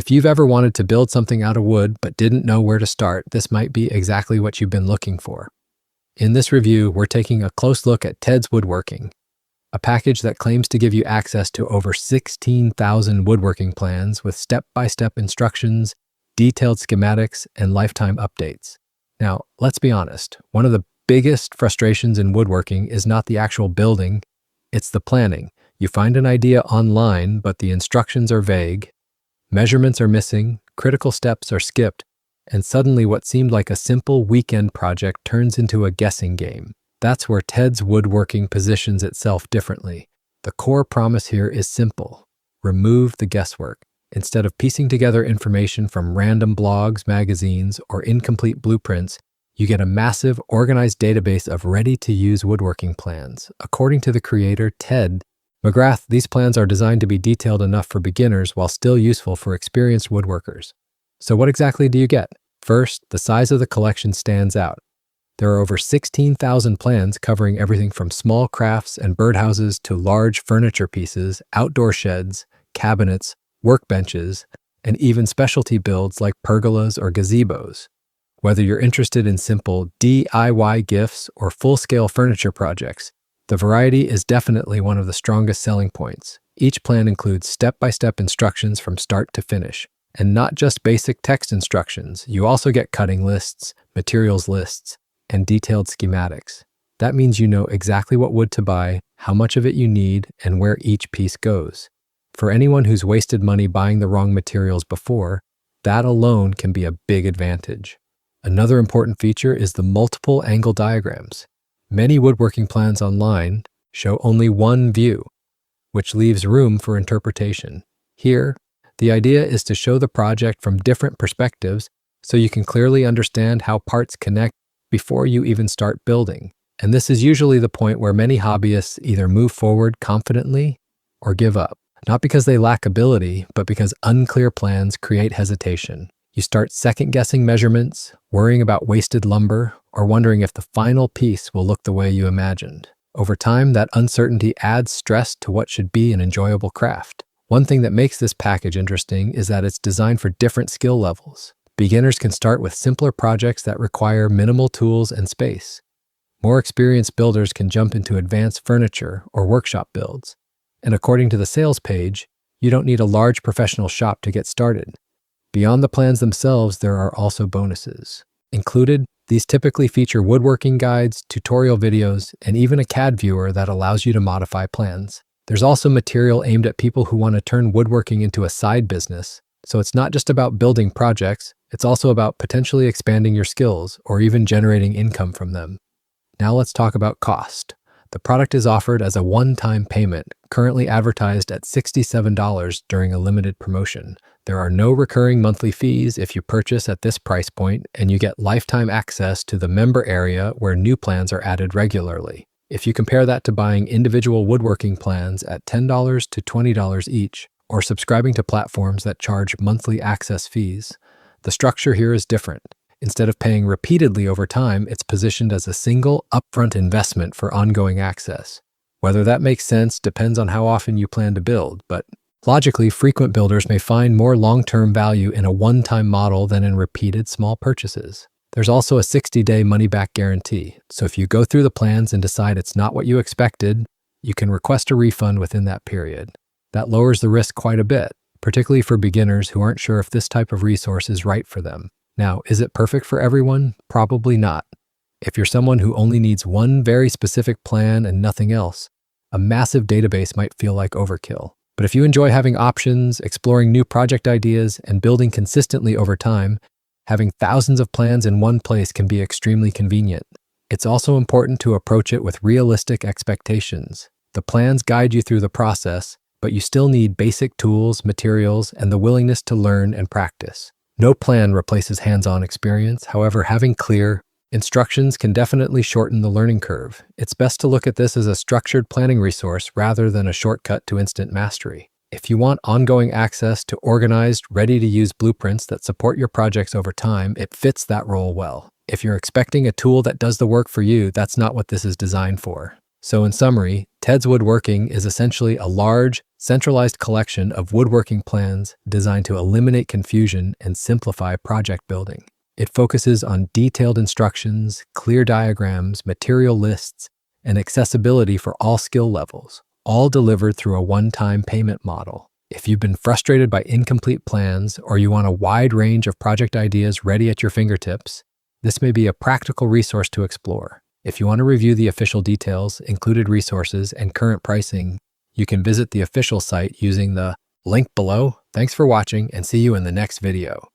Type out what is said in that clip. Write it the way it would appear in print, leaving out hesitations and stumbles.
If you've ever wanted to build something out of wood but didn't know where to start, this might be exactly what you've been looking for. In this review, we're taking a close look at TedsWoodworking, a package that claims to give you access to over 16,000 woodworking plans with step-by-step instructions, detailed schematics, and lifetime updates. Now, let's be honest, one of the biggest frustrations in woodworking is not the actual building, it's the planning. You find an idea online, but the instructions are vague, measurements are missing, critical steps are skipped, and suddenly what seemed like a simple weekend project turns into a guessing game. That's where TedsWoodworking positions itself differently. The core promise here is simple. Remove the guesswork. Instead of piecing together information from random blogs, magazines, or incomplete blueprints, you get a massive, organized database of ready-to-use woodworking plans. According to the creator, Ted McGrath, these plans are designed to be detailed enough for beginners while still useful for experienced woodworkers. So what exactly do you get? First, the size of the collection stands out. There are over 16,000 plans covering everything from small crafts and birdhouses to large furniture pieces, outdoor sheds, cabinets, workbenches, and even specialty builds like pergolas or gazebos. Whether you're interested in simple DIY gifts or full-scale furniture projects, the variety is definitely one of the strongest selling points. Each plan includes step-by-step instructions from start to finish, and not just basic text instructions. You also get cutting lists, materials lists, and detailed schematics. That means you know exactly what wood to buy, how much of it you need, and where each piece goes. For anyone who's wasted money buying the wrong materials before, that alone can be a big advantage. Another important feature is the multiple angle diagrams. Many woodworking plans online show only one view, which leaves room for interpretation. Here, the idea is to show the project from different perspectives so you can clearly understand how parts connect before you even start building. And this is usually the point where many hobbyists either move forward confidently or give up. Not because they lack ability, but because unclear plans create hesitation. You start second-guessing measurements, worrying about wasted lumber, or wondering if the final piece will look the way you imagined. Over time, that uncertainty adds stress to what should be an enjoyable craft. One thing that makes this package interesting is that it's designed for different skill levels. Beginners can start with simpler projects that require minimal tools and space. More experienced builders can jump into advanced furniture or workshop builds. And according to the sales page, you don't need a large professional shop to get started. Beyond the plans themselves, there are also bonuses. Included, these typically feature woodworking guides, tutorial videos, and even a CAD viewer that allows you to modify plans. There's also material aimed at people who want to turn woodworking into a side business. So it's not just about building projects, it's also about potentially expanding your skills or even generating income from them. Now let's talk about cost. The product is offered as a one-time payment, currently advertised at $67 during a limited promotion. There are no recurring monthly fees if you purchase at this price point, and you get lifetime access to the member area where new plans are added regularly. If you compare that to buying individual woodworking plans at $10 to $20 each, or subscribing to platforms that charge monthly access fees, the structure here is different. Instead of paying repeatedly over time, it's positioned as a single upfront investment for ongoing access. Whether that makes sense depends on how often you plan to build, but logically, frequent builders may find more long-term value in a one-time model than in repeated small purchases. There's also a 60-day money-back guarantee, so if you go through the plans and decide it's not what you expected, you can request a refund within that period. That lowers the risk quite a bit, particularly for beginners who aren't sure if this type of resource is right for them. Now, is it perfect for everyone? Probably not. If you're someone who only needs one very specific plan and nothing else, a massive database might feel like overkill. But if you enjoy having options, exploring new project ideas, and building consistently over time, having thousands of plans in one place can be extremely convenient. It's also important to approach it with realistic expectations. The plans guide you through the process, but you still need basic tools, materials, and the willingness to learn and practice. No plan replaces hands-on experience. However, having clear instructions can definitely shorten the learning curve. It's best to look at this as a structured planning resource rather than a shortcut to instant mastery. If you want ongoing access to organized, ready-to-use blueprints that support your projects over time, it fits that role well. If you're expecting a tool that does the work for you, that's not what this is designed for. So in summary, Ted's Woodworking is essentially a large, centralized collection of woodworking plans designed to eliminate confusion and simplify project building. It focuses on detailed instructions, clear diagrams, material lists, and accessibility for all skill levels, all delivered through a one-time payment model. If you've been frustrated by incomplete plans or you want a wide range of project ideas ready at your fingertips, this may be a practical resource to explore. If you want to review the official details, included resources, and current pricing, you can visit the official site using the link below. Thanks for watching and see you in the next video.